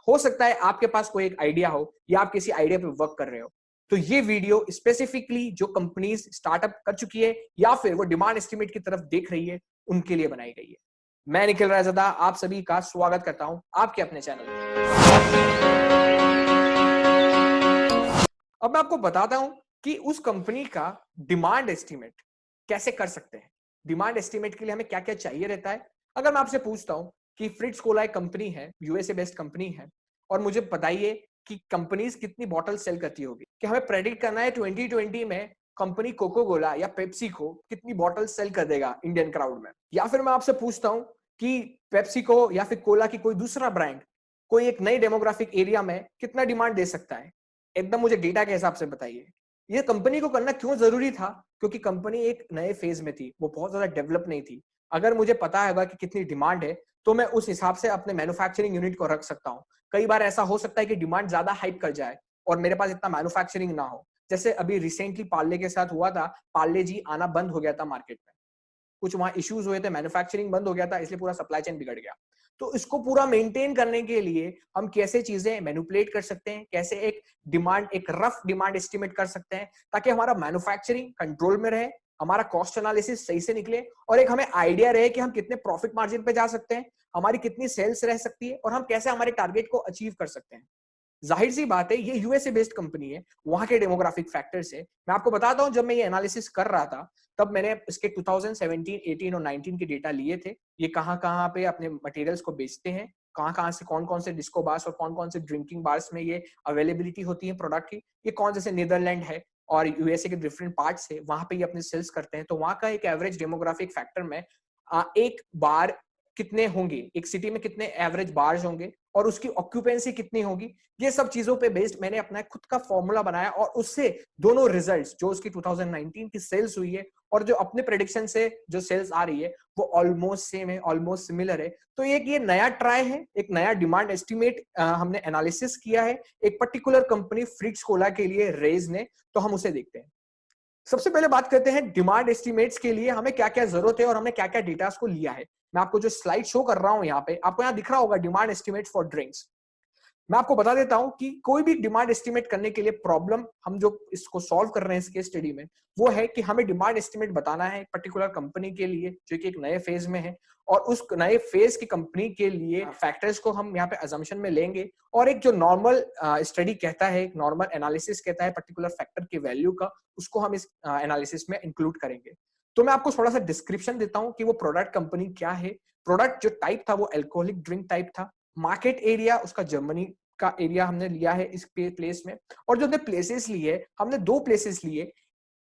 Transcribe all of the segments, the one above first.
हो सकता है आपके पास कोई एक आइडिया हो या आप किसी आइडिया पे वर्क कर रहे हो। तो ये वीडियो स्पेसिफिकली जो कंपनीज स्टार्टअप कर चुकी है या फिर वो डिमांड एस्टिमेट की तरफ देख रही है, उनके लिए बनाई गई है। मैं निखिल रायज़दा आप सभी का स्वागत करता हूं आपके अपने चैनल में। अब मैं आपको बताता हूं कि उस कंपनी का डिमांड एस्टिमेट कैसे कर सकते हैं। डिमांड एस्टिमेट के लिए हमें क्या क्या चाहिए रहता है। अगर मैं आपसे पूछता हूं कि फ्रिट्स कोला एक कंपनी है, यूएसए बेस्ड कंपनी है, और मुझे बताइए कि कंपनीज कितनी बॉटल सेल करती होगी, कि हमें प्रेडिक्ट करना है 2020 में कंपनी कोको कोला या पेप्सी को कितनी बॉटल सेल कर देगा इंडियन क्राउड में। या फिर मैं आपसे पूछता हूं कि पेप्सी को या फिर कोला की कोई दूसरा ब्रांड कोई एक नई डेमोग्राफिक एरिया में कितना डिमांड दे सकता है, एकदम मुझे डेटा के हिसाब से बताइए। ये कंपनी को करना क्यों जरूरी था? क्योंकि कंपनी एक नए फेज में थी, वो बहुत ज्यादा डेवलप नहीं थी। अगर मुझे पता होगा कि कितनी डिमांड है तो मैं उस हिसाब से अपने मैन्युफैक्चरिंग यूनिट को रख सकता हूँ। कई बार ऐसा हो सकता है कि डिमांड ज्यादा हाइप कर जाए और मेरे पास इतना मैन्युफैक्चरिंग ना हो। जैसे अभी रिसेंटली पार्ले के साथ हुआ था, पार्ले जी आना बंद हो गया था मार्केट में, कुछ वहां इश्यूज हुए थे, मैन्युफैक्चरिंग बंद हो गया था, इसलिए पूरा सप्लाई चेन बिगड़ गया। तो इसको पूरा मेंटेन करने के लिए हम कैसे चीजें मैनिपुलेट कर सकते हैं, कैसे एक रफ डिमांड एस्टिमेट कर सकते हैं ताकि हमारा मैन्युफैक्चरिंग कंट्रोल में रहे, हमारा कॉस्ट एनालिसिस सही से निकले और एक हमें आइडिया रहे कि हम कितने प्रॉफिट मार्जिन पे जा सकते हैं, हमारी कितनी सेल्स रह सकती है और हम कैसे हमारे टारगेट को अचीव कर सकते हैं। जाहिर सी बात है, ये यूएसए बेस्ड कंपनी है, वहां के डेमोग्राफिक फैक्टर से मैं आपको बताता हूं। जब मैं ये एनालिसिस कर रहा था तब मैंने इसके 2017, 18 और 19 के डेटा लिए थे। ये कहां कहां पे अपने मटेरियल्स को बेचते हैं, कहां कहां से कौन कौन से डिस्को बार्स और कौन कौन से ड्रिंकिंग बार्स में ये अवेलेबिलिटी होती है प्रोडक्ट की, ये कौन, जैसे नीदरलैंड है और यूएसए के डिफरेंट पार्ट्स है, वहां पे ये अपने सेल्स करते हैं। तो वहां का एक एवरेज डेमोग्राफिक फैक्टर में एक बार कितने होंगे, एक सिटी में कितने एवरेज बार्स होंगे और उसकी ऑक्यूपेंसी कितनी होगी, ये सब चीजों पे बेस्ड मैंने अपना खुद का फॉर्मूला बनाया और उससे दोनों रिजल्ट्स, जो उसकी 2019 की सेल्स हुई है और जो अपने प्रेडिक्शन से जो सेल्स आ रही है, वो ऑलमोस्ट सेम है, ऑलमोस्ट सिमिलर है। तो ये नया ट्राई है, एक नया डिमांड एस्टिमेट हमने एनालिसिस किया है एक पर्टिकुलर कंपनी फ्रिट्स कोला के लिए, रेज ने। तो हम उसे देखते हैं। सबसे पहले बात करते हैं डिमांड एस्टिमेट्स के लिए हमें क्या क्या जरूरत है और हमने क्या क्या डेटा को लिया है। मैं आपको जो स्लाइड शो कर रहा हूं यहाँ पे, आपको यहाँ दिख रहा होगा डिमांड एस्टिमेट फॉर ड्रिंक्स। मैं आपको बता देता हूं कि कोई भी डिमांड एस्टिमेट करने के लिए प्रॉब्लम हम जो इसको सॉल्व कर रहे हैं इस केस स्टडी में, वो है कि हमें डिमांड एस्टिमेट बताना है पर्टिकुलर कंपनी के लिए जो कि एक नए फेज में है, और उस नए फेज की कंपनी के लिए फैक्टर्स को हम यहाँ पे अजम्पशन में लेंगे और एक जो नॉर्मल स्टडी कहता है, एक नॉर्मल एनालिसिस कहता है पर्टिकुलर फैक्टर की वैल्यू का, उसको हम इस एनालिसिस में इंक्लूड करेंगे। तो मैं आपको थोड़ा सा डिस्क्रिप्शन देता हूँ कि वो प्रोडक्ट कंपनी क्या है। प्रोडक्ट जो टाइप था वो अल्कोहलिक ड्रिंक टाइप था। मार्केट एरिया उसका जर्मनी का एरिया हमने लिया है इस प्लेस में। और जो हमने प्लेसेस लिए, हमने दो प्लेसेस लिए,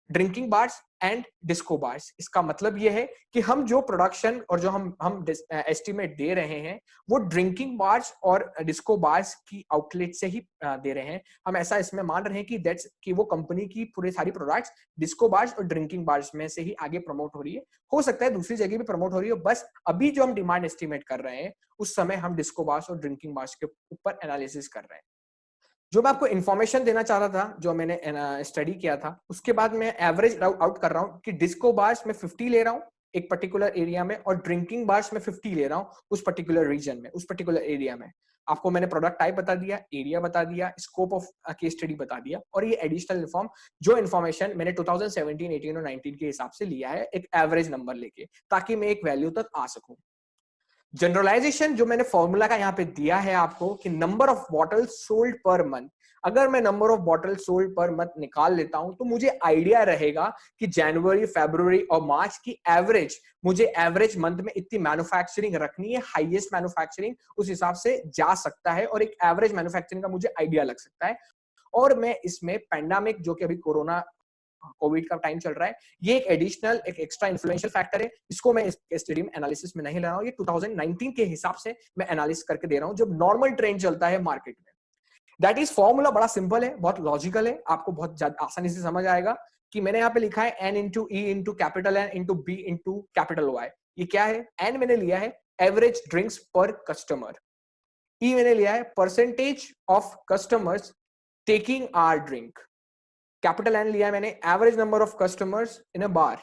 drinking bars and disco bars. इसका मतलब यह है कि हम जो प्रोडक्शन और जो हम एस्टिमेट दे रहे हैं वो ड्रिंकिंग बार्स और डिस्को बार्स की आउटलेट से ही दे रहे हैं। हम ऐसा इसमें मान रहे हैं कि वो कंपनी की पूरी सारी प्रोडक्ट्स डिस्को बार्स और ड्रिंकिंग बार्स में से ही आगे प्रमोट हो रही है। हो सकता है दूसरी जगह भी प्रमोट हो रही हो, बस अभी जो हम डिमांड एस्टिमेट कर रहे हैं उस समय हम डिस्को बार्स और ड्रिंकिंग बार्स के ऊपर एनालिसिस कर रहे हैं। जो मैं आपको इन्फॉर्मेशन देना चाह रहा था, जो मैंने स्टडी किया था, उसके बाद मैं एवरेज आउट कर रहा हूँ कि डिस्को बार्स में 50 ले रहा हूँ एक पर्टिकुलर एरिया में और ड्रिंकिंग बार्स में 50 ले रहा हूँ उस पर्टिकुलर रीजन में, उस पर्टिकुलर एरिया में। आपको मैंने प्रोडक्ट टाइप बता दिया, एरिया बता दिया, स्कोप ऑफ केस स्टडी बता दिया, और ये एडिशनल जो इन्फॉर्मेशन मैंने 2017, 18 और 19 के हिसाब से लिया है एक एवरेज नंबर लेके, ताकि मैं एक वैल्यू तक आ सकूं। जनरलाइजेशन जो मैंने फॉर्मूला का यहाँ पे दिया है आपको कि number of bottle sold per month, अगर मैं number of bottle sold per month निकाल लेता हूं तो मुझे आइडिया रहेगा कि जनवरी, फरवरी और मार्च की एवरेज, मुझे एवरेज मंथ में इतनी मैन्युफैक्चरिंग रखनी है, हाईएस्ट मैन्युफैक्चरिंग उस हिसाब से जा सकता है और एक एवरेज मैन्युफैक्चरिंग का मुझे आइडिया लग सकता है। और मैं इसमें पैंडेमिक, जो कि अभी कोरोना कोविड का टाइम चल रहा है, ये एक एडिशनल, एक एक्स्ट्रा इन्फ्लुएंशियल फैक्टर है, इसको मैं इस स्टडी में एनालिसिस में नहीं ले रहा हूं। ये 2019 के हिसाब से मैं एनालिसिस करके दे रहा हूं जब नॉर्मल ट्रेंड चलता है मार्केट में। दैट इज फॉर्मूला बड़ा सिंपल है, बहुत लॉजिकल है, आपको बहुत आसानी से समझ आएगा कि मैंने यहाँ पे लिखा है N into E into capital N into B into capital Y. ये क्या है? एन मैंने लिया है average drinks per customer, E मैंने लिया है percentage of customers taking our drink, capital N लिया है मैंने average number of customers in a bar,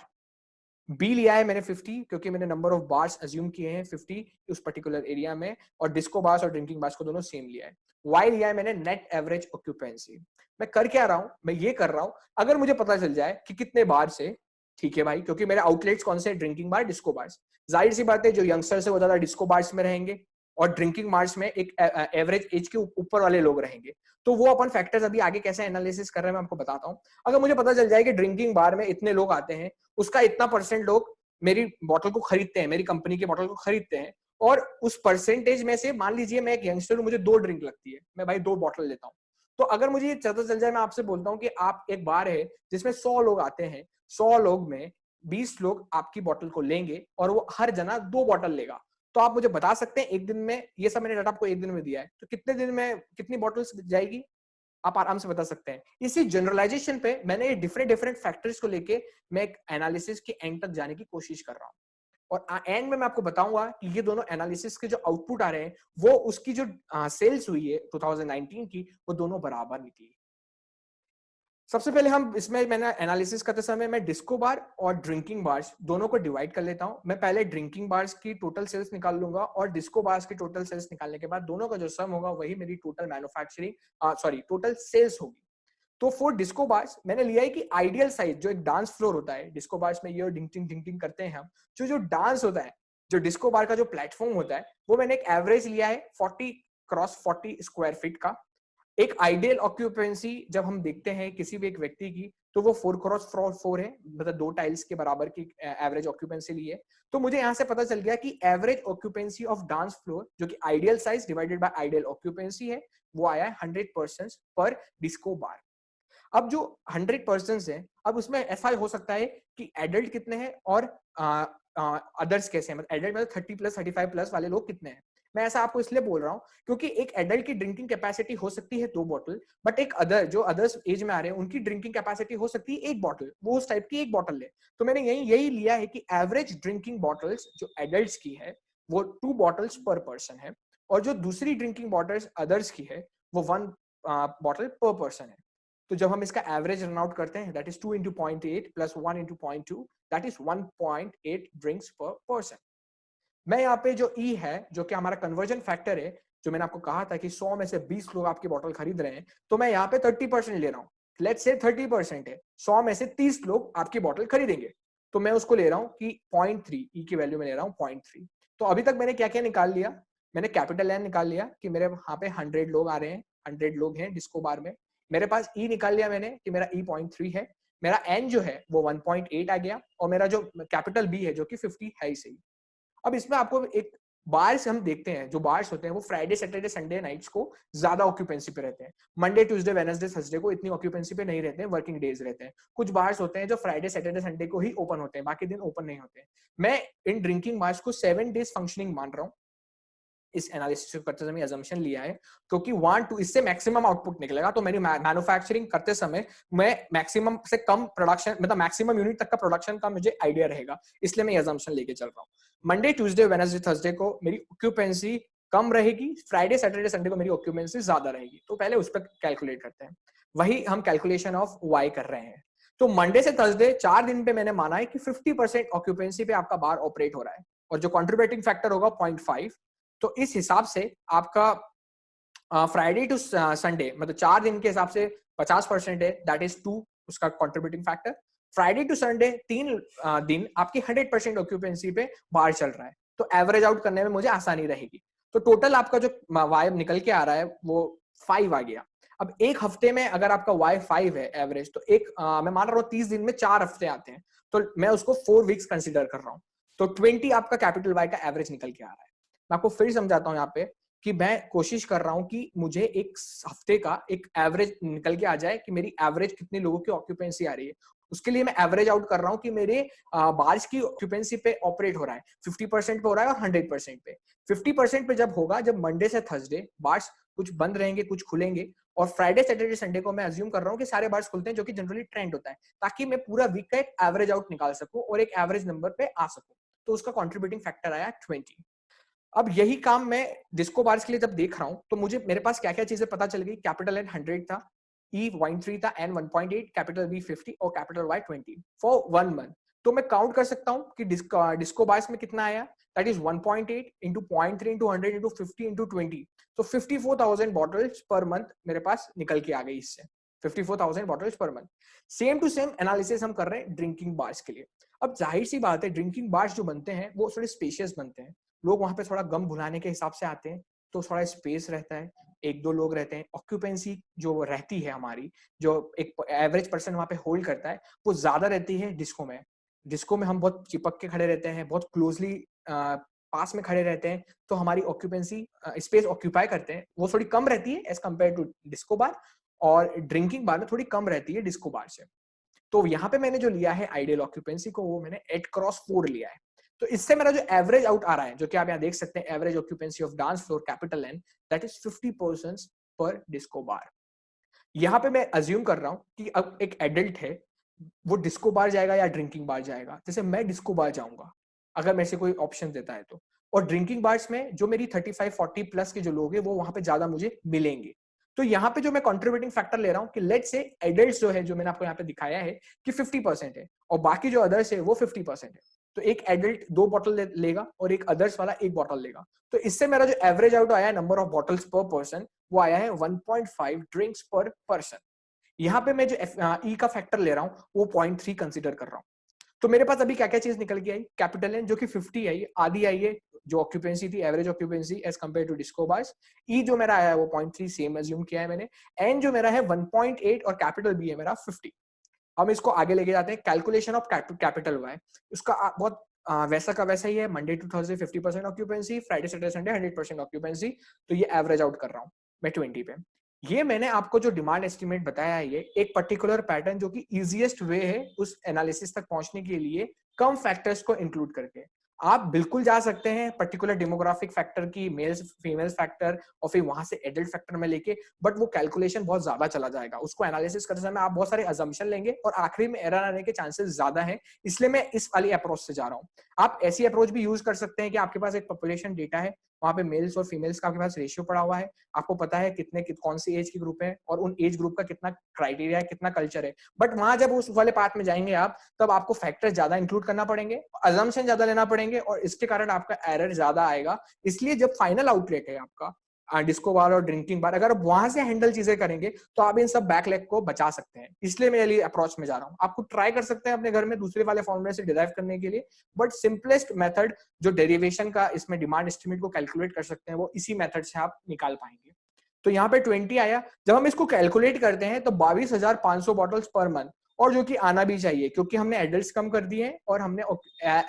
B लिया है मैंने 50 क्योंकि मैंने नंबर ऑफ बार्स अज्यूम किए हैं 50 उस पर्टिकुलर एरिया में, और डिस्को बार्स और ड्रिंकिंग बार्स को दोनों सेम लिया है। वाई लिया है मैंने नेट एवरेज ऑक्यूपेंसी। मैं कर क्या रहा हूं, मैं ये कर रहा हूं अगर मुझे पता चल जाए कि कितने बार से, ठीक है भाई, क्योंकि मेरे आउटलेट्स कौन से, ड्रिंकिंग बार, डिस्को बार्स, जाहिर सी बात है जो यंगस्टर्स है वो ज्यादा डिस्को बार्स में रहेंगे और ड्रिंकिंग बार्स में एक एवरेज एज के ऊपर वाले लोग रहेंगे। तो वो अपन फैक्टर्स अभी आगे कैसे एनालिसिस कर रहे हैं मैं आपको बताता हूँ। अगर मुझे पता चल जाए कि ड्रिंकिंग बार में इतने लोग आते हैं, उसका इतना परसेंट लोग मेरी बॉटल को खरीदते हैं, मेरी कंपनी की बॉटल को खरीदते हैं, और उस परसेंटेज में से मान लीजिए मैं एक यंगस्टर हूं, मुझे 2 ड्रिंक लगती है, मैं भाई 2 बॉटल लेता हूँ। तो अगर मुझे ये पता चल जाए, मैं आपसे बोलता हूँ कि आप एक बार है जिसमें 100 लोग आते हैं, 100 लोग में 20 लोग आपकी बॉटल को लेंगे और वो हर जना 2 बॉटल लेगा, तो आप मुझे बता सकते हैं एक दिन में, ये सब मैंने डाटा आपको एक दिन में दिया है, तो कितने दिन में कितनी बॉटल्स जाएगी, आप आराम से बता सकते हैं। इसी जनरलाइजेशन पे मैंने ये डिफरेंट डिफरेंट फैक्टर्स को लेके मैं एक एनालिसिस के एंड तक जाने की कोशिश कर रहा हूँ, और एंड में मैं आपको बताऊंगा कि ये दोनों एनालिसिस के जो आउटपुट आ रहे हैं, वो उसकी जो सेल्स हुई है 2019 की, वो दोनों बराबर निकली। सबसे पहले हम इसमें, मैंने एनालिसिस करते समय मैं डिस्को बार और ड्रिंकिंग बार्स दोनों को डिवाइड कर लेता हूं। मैं पहले ड्रिंकिंग बार्स की टोटल सेल्स निकाल लूंगा और डिस्को बार्स की टोटल सेल्स निकालने के बाद दोनों का जो सम होगा वही मेरी टोटल मैन्युफैक्चरिंग टोटल सेल्स होगी। तो फॉर डिस्को बार्स मैंने लिया है कि आइडियल साइज जो एक डांस फ्लोर होता है, डिस्को बार्स में ये ढिंग करते हैं हम, जो जो डांस होता है, जो डिस्को बार का जो प्लेटफॉर्म होता है, वो मैंने एक एवरेज लिया है 40 क्रॉस 40 स्क्वायर फीट का। एक आइडियल ऑक्यूपेंसी जब हम देखते हैं किसी भी एक व्यक्ति की, तो वो 4 क्रॉस 4 है, मतलब 2 टाइल्स के बराबर की एवरेज ऑक्यूपेंसी ली है। तो मुझे यहां से पता चल गया कि average occupancy of dance floor, जो कि ideal size divided by ideal occupancy है, वो आया है 100% पर डिस्को बार। अब जो 100% है, अब उसमें ऐसा हो सकता है कि एडल्ट कितने हैं और अदर्स कैसे हैं, मतलब एडल्ट मतलब 30 प्लस 35 प्लस वाले लोग कितने हैं। मैं ऐसा आपको इसलिए बोल रहा हूँ क्योंकि एक एडल्ट की ड्रिंकिंग कैपेसिटी हो सकती है 2 बॉटल, बट एक अदर जो अदर्स एज में आ रहे हैं उनकी ड्रिंकिंग कैपेसिटी हो सकती है 1 बॉटल, वो उस टाइप की 1 बॉटल ले। तो मैंने यही लिया है कि एवरेज ड्रिंकिंग बॉटल्स जो एडल्ट्स की है वो 2 बॉटल्स पर पर्सन है, और जो दूसरी ड्रिंकिंग बॉटल्स अदर्स की है वो 1 बॉटल पर पर्सन है। तो जब हम इसका एवरेज रन आउट करते हैं, that is 2 into 0.8 plus 1 into 0.2, that is 1.8 drinks पर पर्सन। मैं यहाँ पे जो ई है, जो कि हमारा कन्वर्जन फैक्टर है, जो मैंने आपको कहा था कि 100 में से 20 लोग आपकी बॉटल खरीद रहे हैं, तो मैं यहाँ पे 30% ले रहा हूँ। लेट्स से 30% है, 100 में से 30 लोग आपकी बॉटल खरीदेंगे, तो मैं उसको ले रहा हूँ कि 0.3 ई की वैल्यू में ले रहा हूँ 0.3। तो अभी तक मैंने क्या क्या निकाल लिया, मैंने कैपिटल एन निकाल लिया कि मेरे वहां पे 100 लोग आ रहे हैं, 100 लोग हैं डिस्को बार में। मेरे पास ई निकाल लिया मैंने कि मेरा ई 0.3 है, मेरा एन जो है वो 1.8 आ गया, और मेरा जो कैपिटल बी है जो कि 50 है ही सही। अब इसमें आपको एक बार्स हम देखते हैं, जो बार्स होते हैं वो फ्राइडे सैटरडे संडे नाइट्स को ज्यादा ऑक्यूपेंसी पे रहते हैं, मंडे ट्यूसडे वेडनेसडे थर्सडे को इतनी ऑक्यूपेंसी पे नहीं रहते हैं, वर्किंग डेज रहते हैं। कुछ बार्स होते हैं जो फ्राइडे सैटरडे संडे को ही ओपन होते हैं, बाकी दिन ओपन नहीं होते हैं। मैं इन ड्रिंकिंग बार्स को 7 डेज फंक्शनिंग मान रहा हूँ इस एनालिसिस करते समय, अजम्पशन लिया है, क्योंकि 1 2 इससे मैक्सिमम आउटपुट निकलेगा। तो मेरी मैन्युफैक्चरिंग करते समय मैं मैक्सिमम से कम प्रोडक्शन, मतलब मैक्सिमम यूनिट तक का प्रोडक्शन का मुझे आइडिया रहेगा, इसलिए मैं अजम्पशन लेके चल रहा हूँ। मंडे ट्यूसडे वेडनेसडे थर्सडे को मेरी ऑक्यूपेंसी कम रहेगी, फ्राइडे सैटरडे संडे को मेरी ऑक्यूपेंसी ज्यादा रहेगी। तो पहले उस पर कैलकुलेट करते हैं, वही हम कैलकुलेशन ऑफ वाई कर रहे हैं। तो मंडे से थर्सडे 4 दिन पे मैंने माना है कि 50% ऑक्यूपेंसी पे आपका बार ऑपरेट हो रहा है, और जो कंट्रीब्यूटिंग फैक्टर होगा 0.5। तो इस हिसाब से आपका फ्राइडे टू संडे, मतलब 4 दिन के हिसाब से 50% है, दैट इज 2 उसका contributing factor. Friday to Sunday 3 दिन आपकी 100% ऑक्यूपेंसी पे बाहर चल रहा है, तो एवरेज आउट करने में मुझे आसानी रहेगी। तो टोटल आपका जो वाई निकल के आ रहा है वो 5 आ गया। अब एक हफ्ते में अगर आपका वाई 5 है एवरेज, तो मैं मान रहा हूँ 30 दिन में 4 हफ्ते आते हैं, तो मैं उसको 4 वीक्स कंसिडर कर रहा हूँ। तो 20 आपका कैपिटल वाई का एवरेज निकल के आ रहा है। मैं आपको फिर समझाता हूँ यहाँ पे कि मैं कोशिश कर रहा हूँ कि मुझे एक हफ्ते का एक एवरेज निकल के आ जाए कि मेरी एवरेज कितने लोगों की ऑक्यूपेंसी आ रही है। उसके लिए मैं एवरेज आउट कर रहा हूँ कि मेरे बार्स की ऑक्यूपेंसी पे ऑपरेट हो रहा है, 50% पे हो रहा है और 100% पे। 50% पे जब होगा, जब मंडे से थर्सडे बार्स कुछ बंद रहेंगे कुछ खुलेंगे, और फ्राइडे सैटरडे संडे को मैं अज्यूम कर रहा हूँ कि सारे बार्स खुलते हैं, जो कि जनरली ट्रेंड होता है, ताकि मैं पूरा वीक का एक एवरेज आउट निकाल सकूं और एक एवरेज नंबर पे आ सकूं। तो उसका कॉन्ट्रीब्यूटिंग फैक्टर आया 20। अब यही काम मैं डिस्को बार्स के लिए जब देख रहा हूं, तो मुझे मेरे पास क्या क्या चीजें पता चल गई। कैपिटल एन 100 था, ई 0.3 था, एन 1.8, कैपिटल बी 50 और कैपिटल वाई 20 फॉर 1 मंथ। तो मैं काउंट कर सकता हूँ कि डिस्को बार्स में कितना आया, that is 1.8 into 0.3 into 100 into 50 into 20, तो 54,000 बॉटल्स पर मंथ मेरे पास निकल के आ गई इससे, 54,000 bottles per month. Same to same analysis हम कर रहे हैं ड्रिंकिंग बार्स के लिए। अब जाहिर सी बात है, ड्रिंकिंग बार्स जो बनते हैं वो थोड़े स्पेशियस बनते हैं, लोग वहां पे थोड़ा गम भुलाने के हिसाब से आते हैं, तो थोड़ा स्पेस रहता है, एक दो लोग रहते हैं, ऑक्यूपेंसी जो रहती है हमारी, जो एक एवरेज पर्सन वहां पे होल्ड करता है, वो ज्यादा रहती है डिस्को में। डिस्को में हम बहुत चिपक के खड़े रहते हैं, बहुत क्लोजली पास में खड़े रहते हैं, तो हमारी ऑक्यूपेंसी स्पेस ऑक्यूपाई करते हैं वो थोड़ी कम रहती है as compare to disco bar, और ड्रिंकिंग बार में थोड़ी कम रहती है डिस्को बार से। तो यहाँ पे मैंने जो लिया है आइडियल ऑक्यूपेंसी को, वो मैंने 8x4 लिया है। तो इससे मेरा जो एवरेज आउट आ रहा है, जो कि आप यहाँ देख सकते हैं, average occupancy of dance floor capital N, that is 50% पर डिस्को बार। यहाँ पे मैं अज्यूम कर रहा हूँ कि अब एक एडल्ट है, वो डिस्को बार जाएगा या ड्रिंकिंग बार जाएगा। जैसे मैं डिस्को बार जाऊंगा अगर मेरे से कोई ऑप्शन देता है तो, और ड्रिंकिंग बार्स में जो मेरी 35-40 प्लस के जो लोग हैं वो वहां पे ज्यादा मुझे मिलेंगे। तो यहाँ पे जो मैं कंट्रीब्यूटिंग फैक्टर ले रहा हूँ कि लेट्स से एडल्ट्स जो है, जो मैंने आपको यहाँ पे दिखाया है कि 50% है, और बाकी जो अदर्स है वो 50% है, तो एक एडल्ट 2 बॉटल लेगा और एक अदर्स वाला 1 बॉटल लेगा। तो इससे मेरा जो एवरेज आउट आया है number of bottles per person, वो आया है 1.5 ड्रिंक्स पर पर्सन। यहाँ पे मैं जो ई का फैक्टर ले रहा हूँ वो 0.3 कंसिडर कर रहा हूँ। तो मेरे पास अभी क्या क्या चीज निकल के आई, कैपिटल एन जो कि 50 आई, आधी आई है जो ऑक्यूपेंसी थी, average occupancy as compare to disco bars. ई जो मेरा आया है वो 0.3 सेम अज्यूम किया है मैंने। एन जो मेरा है 1.8 और कैपिटल बी है मेरा 50। हम इसको आगे लेके जाते हैं, कैलकुलेशन ऑफ कैपिटल वाई, उसका बहुत वैसा का वैसा ही है, Monday to Thursday 50% occupancy, Friday Saturday Sunday 100% occupancy. तो ये एवरेज आउट कर रहा हूँ मैं 20 पे। ये मैंने आपको जो डिमांड एस्टिमेट बताया है, ये एक पर्टिकुलर पैटर्न जो कि इजीएस्ट वे है उस एनालिसिस तक पहुंचने के लिए, कम फैक्टर्स को इंक्लूड करके। आप बिल्कुल जा सकते हैं पर्टिकुलर डेमोग्राफिक फैक्टर की, मेल्स फीमेल्स फैक्टर, और फिर वहां से एडल्ट फैक्टर में लेके, बट वो कैलकुलेशन बहुत ज्यादा चला जाएगा। उसको एनालिसिस करते समय आप बहुत सारे अजम्पशन लेंगे और आखिरी में एरर आने के चांसेस ज्यादा है, इसलिए मैं इस वाली अप्रोच से जा रहा हूँ। आप ऐसी अप्रोच भी यूज कर सकते हैं कि आपके पास एक पॉपुलेशन डेटा है, वहां पे मेल्स और फीमेल्स का आपके पास रेशियो पड़ा हुआ है, आपको पता है कौन सी एज की ग्रुप है और उन एज ग्रुप का कितना क्राइटेरिया है, कितना कल्चर है। बट वहां जब उस वाले पार्ट में जाएंगे आप, तब आपको फैक्टर ज्यादा इंक्लूड करना पड़ेंगे, अजम्पशन ज्यादा लेना पड़ेंगे, और इसके कारण आपका एरर ज्यादा आएगा। इसलिए जब फाइनल आउटलेट है आपका डिस्को बार और ड्रिंकिंग बार, अगर आप वहां से हैंडल चीजें करेंगे तो आप इन सब बैकलैग को बचा सकते हैं। इसलिए मैं ये अप्रोच में जा रहा हूँ। आपको ट्राई कर सकते हैं अपने घर में दूसरे वाले फॉर्मूले से डिराइव करने के लिए, बट सिंपलेस्ट मेथड जो डेरिवेशन का इसमें डिमांड एस्टिमेट को कैलकुलेट कर सकते हैं, वो इसी मेथड से आप निकाल पाएंगे। तो यहाँ पे 20 आया। जब हम इसको कैलकुलेट करते हैं तो 22,500 बॉटल्स पर मंथ, और जो कि आना भी चाहिए क्योंकि हमने एडल्ट्स कम कर दिए हैं और हमने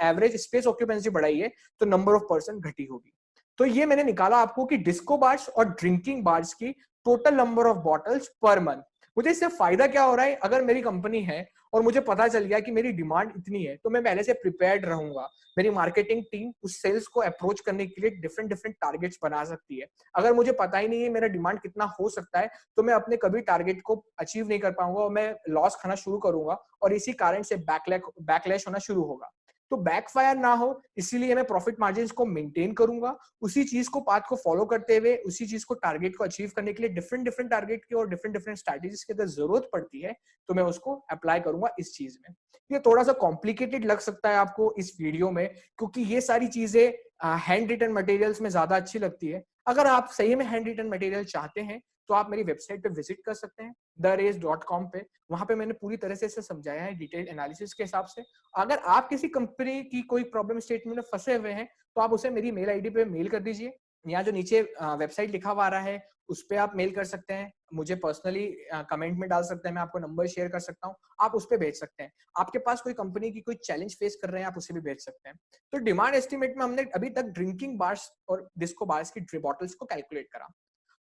एवरेज स्पेस ऑक्यूपेंसी बढ़ाई है, तो नंबर ऑफ पर्सन घटी होगी। तो ये मैंने निकाला आपको कि डिस्को बार्स और ड्रिंकिंग बार्स की total number of bottles per month. मुझे इससे फायदा क्या हो रहा है, अगर मेरी कंपनी है और मुझे पता चल गया कि मेरी डिमांड इतनी है, तो मैं पहले से प्रिपेयर्ड रहूंगा। मेरी मार्केटिंग टीम उस सेल्स को अप्रोच करने के लिए डिफरेंट डिफरेंट टारगेट्स बना सकती है। अगर मुझे पता ही नहीं है मेरा डिमांड कितना हो सकता है, तो मैं अपने कभी टारगेट को अचीव नहीं कर पाऊंगा और मैं लॉस खाना शुरू करूंगा, और इसी कारण से बैकलैश होना शुरू होगा। तो बैकफायर ना हो, इसीलिए मैं प्रॉफिट मार्जिन को मेंटेन करूंगा, उसी चीज को पाथ को फॉलो करते हुए, उसी चीज को टारगेट को अचीव करने के लिए डिफरेंट डिफरेंट टारगेट की और डिफरेंट डिफरेंट स्ट्रैटेजीज की अगर जरूरत पड़ती है, तो मैं उसको अप्लाई करूंगा इस चीज में। ये थोड़ा सा कॉम्प्लिकेटेड लग सकता है आपको इस वीडियो में, क्योंकि ये सारी चीजें हैंड रिटन मटेरियल्स में ज्यादा अच्छी लगती है। अगर आप सही में हैंड रिटन मटेरियल चाहते हैं, तो आप मेरी वेबसाइट पे विजिट कर सकते हैं theRace.com पे। वहां पे मैंने पूरी तरह से इसे समझाया है डिटेल एनालिसिस के हिसाब से। अगर आप किसी कंपनी की कोई प्रॉब्लम स्टेटमेंट में फंसे हुए हैं, तो आप उसे मेरी मेल आईडी पे मेल कर दीजिए। यहाँ जो नीचे वेबसाइट लिखा हुआ आ रहा है, उस पर आप मेल कर सकते हैं, मुझे पर्सनली कमेंट में डाल सकते हैं, मैं आपको नंबर शेयर कर सकता हूँ, आप उस पर भेज सकते हैं। आपके पास कोई कंपनी की कोई चैलेंज फेस कर रहे हैं, आप उसे भी भेज सकते हैं। तो डिमांड एस्टिमेट में हमने अभी तक ड्रिंकिंग बार्स और डिस्को बार्स की बॉटल्स को कैलकुलेट करा।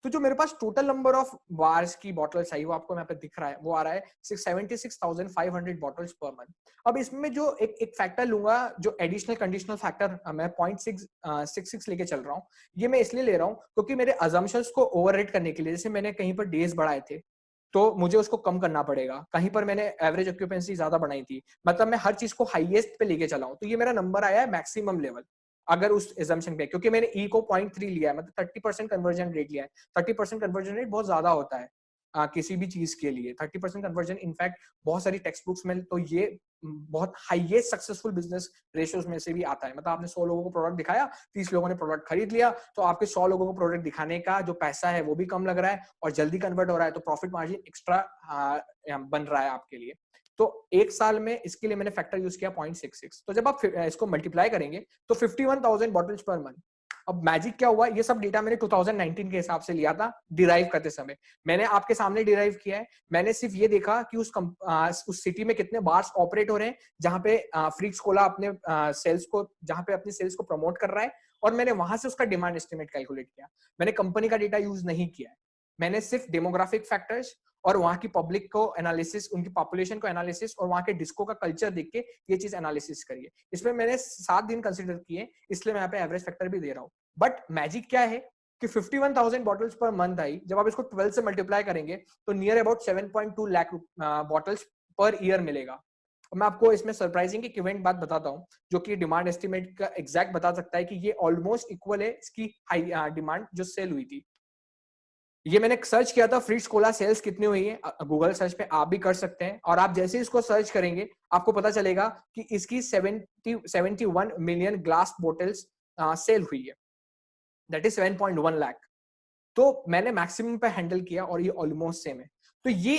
तो जो मेरे पास टोटल नंबर ऑफ बार्स की बॉटल्स आई, वो आपको यहाँ पे दिख रहा है, वो आ रहा है 76,500 बॉटल्स पर मंथ। अब इसमें जो एक फैक्टर लूंगा, जो एडिशनल कंडीशनल फैक्टर मैं 0.666 लेके चल रहा हूँ। ये मैं इसलिए ले रहा हूँ क्योंकि मेरे अजम्पशंस को ओवररेट करने के लिए, जैसे मैंने कहीं पर डेज बढ़ाए थे, तो मुझे उसको कम करना पड़ेगा। कहीं पर मैंने एवरेज ऑक्यूपेंसी ज्यादा बढ़ाई थी, मतलब मैं हर चीज को हाईएस्ट पे लेके चला हूँ, तो ये मेरा नंबर आया है मैक्सिमम लेवल। अगर उस एजम्पशन पे, क्योंकि मैंने ई को 0.3 लिया है, मतलब 30% कन्वर्जन रेट लिया है। 30% कन्वर्जन रेट बहुत ज्यादा होता है। किसी भी चीज के लिए 30% कन्वर्जन इनफैक्ट बहुत सारी टेक्स्ट बुक्स में तो ये बहुत हाईएस्ट सक्सेसफुल बिजनेस रेशियोज में से भी आता है। मतलब आपने 100 लोगों को प्रोडक्ट दिखाया, 30 लोगों ने प्रोडक्ट खरीद लिया, तो आपके 100 लोगों को प्रोडक्ट दिखाने का जो पैसा है वो भी कम लग रहा है और जल्दी कन्वर्ट हो रहा है, तो प्रॉफिट मार्जिन एक्स्ट्रा बन रहा है आपके लिए। तो एक साल में इसके लिए मैंने फैक्टर यूज किया 0.66। तो जब आप इसको मल्टीप्लाई करेंगे तो 51,000 बॉटल्स पर मंथ। अब मैजिक क्या हुआ, ये सब डेटा मैंने 2019 के हिसाब से लिया था डिराइव करते समय। मैंने आपके सामने डिराइव किया है। मैंने सिर्फ ये देखा कि उस सिटी में कितने बार्स ऑपरेट हो रहे हैं जहां पे फ्रीक्स कोला अपने सेल्स को जहां पे अपनी सेल्स को प्रमोट कर रहा है, और मैंने वहां से उसका डिमांड एस्टिमेट कैलकुलेट किया। मैंने कंपनी का डेटा यूज नहीं किया है। मैंने सिर्फ डेमोग्राफिक फैक्टर्स और वहां की पब्लिक को एनालिसिस, उनकी पॉपुलेशन को एनालिसिस और वहां के डिस्को का कल्चर देख के ये चीज एनालिसिस करी है। इसमें मैंने 7 दिन कंसिडर किए, इसलिए मैं यहाँ पे एवरेज फैक्टर भी दे रहा हूँ। बट मैजिक क्या है कि 51,000 बॉटल्स पर मंथ आई, जब आप इसको 12 से मल्टीप्लाई करेंगे तो near about 7.2 lakh bottles per year मिलेगा। और मैं आपको इसमें सरप्राइजिंग एक इवेंट बात बताता हूँ जो कि डिमांड एस्टिमेट का एग्जैक्ट बता सकता है कि ये ऑलमोस्ट इक्वल है इसकी हाई डिमांड जो सेल हुई थी। ये मैंने सर्च किया था फ्रिट्स कोला सेल्स कितनी हुई है, गूगल सर्च पे आप भी कर सकते हैं, और आप जैसे इसको सर्च करेंगे आपको पता चलेगा कि इसकी 71 मिलियन ग्लास बोटल्स सेल हुई है, दैट इज 7.1 लाख। तो मैंने मैक्सिमम पे हैंडल किया और ये ऑलमोस्ट सेम है। तो ये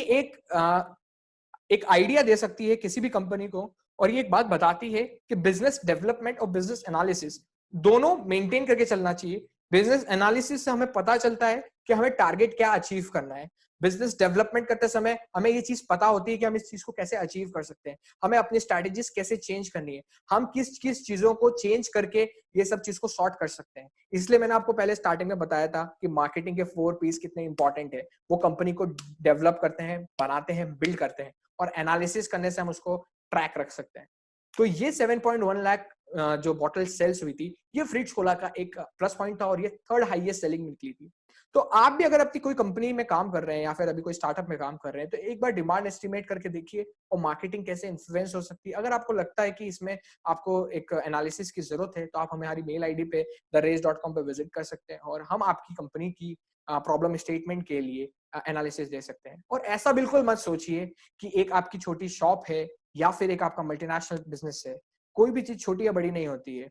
एक आइडिया दे सकती है किसी भी कंपनी को, और ये एक बात बताती है कि बिजनेस डेवलपमेंट और बिजनेस एनालिसिस दोनों मेंटेन करके चलना चाहिए। बिजनेस एनालिसिस से हमें पता चलता है कि हमें टारगेट क्या अचीव करना है। बिजनेस डेवलपमेंट करते समय हमें ये चीज पता होती है कि हम इस चीज को कैसे अचीव कर सकते हैं, हमें अपनी स्ट्रैटेजीज कैसे चेंज करनी है, हम किस किस चीजों को चेंज करके ये सब चीज को सॉर्ट कर सकते हैं। इसलिए मैंने आपको पहले स्टार्टिंग में बताया था कि मार्केटिंग के 4 पीस कितने इंपॉर्टेंट है। वो कंपनी को डेवलप करते हैं, बनाते हैं, बिल्ड करते हैं, और एनालिसिस करने से हम उसको ट्रैक रख सकते हैं। तो ये 7.1 लाख जो बॉटल सेल्स हुई थी, ये फ्रिट्स कोला का एक प्लस पॉइंट था, और ये थर्ड हाईएस्ट सेलिंग निकली थी। तो आप भी अगर अपनी कोई कंपनी में काम कर रहे हैं या फिर अभी कोई स्टार्टअप में काम कर रहे हैं, तो एक बार डिमांड एस्टिमेट करके देखिए और मार्केटिंग कैसे इन्फ्लुएंस हो सकती है। अगर आपको लगता है कि इसमें आपको एक एनालिसिस की जरूरत है, तो आप हमारी मेल आईडी पे therace.com पे विजिट कर सकते हैं और हम आपकी कंपनी की प्रॉब्लम स्टेटमेंट के लिए एनालिसिस दे सकते हैं। और ऐसा बिल्कुल मत सोचिए कि एक आपकी छोटी शॉप है या फिर एक आपका मल्टीनेशनल बिजनेस है, कोई भी चीज छोटी या बड़ी नहीं होती है।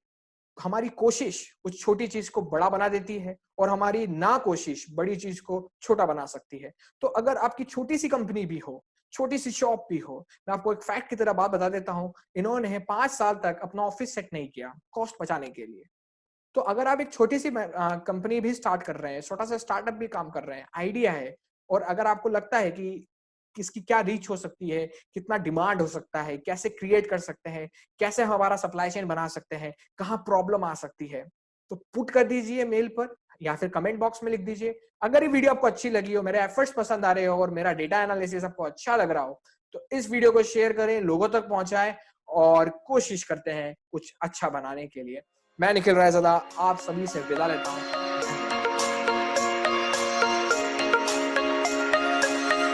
हमारी कोशिश उस छोटी चीज को बड़ा बना देती है और हमारी ना कोशिश बड़ी चीज को छोटा बना सकती है। तो अगर आपकी छोटी सी कंपनी भी हो, छोटी सी शॉप भी हो, मैं आपको एक फैक्ट की तरह बात बता देता हूं, इन्होंने 5 साल तक अपना ऑफिस सेट नहीं किया कॉस्ट बचाने के लिए। तो अगर आप एक छोटी सी कंपनी भी स्टार्ट कर रहे हैं, छोटा सा स्टार्टअप भी काम कर रहे हैं, आइडिया है, और अगर आपको लगता है कि किसकी क्या रीच हो सकती है, कितना डिमांड हो सकता है, कैसे क्रिएट कर सकते हैं, कैसे हमारा सप्लाई चेन बना सकते हैं, कहाँ प्रॉब्लम आ सकती है, तो पुट कर दीजिए मेल पर या फिर कमेंट बॉक्स में लिख दीजिए। अगर ये वीडियो आपको अच्छी लगी हो, मेरे एफर्ट्स पसंद आ रहे हो और मेरा डेटा एनालिसिस आपको अच्छा लग रहा हो, तो इस वीडियो को शेयर करें, लोगों तक पहुंचाएं और कोशिश करते हैं कुछ अच्छा बनाने के लिए। मैं निखिल रायज़ादा आप सभी से विदा लेता हूँ।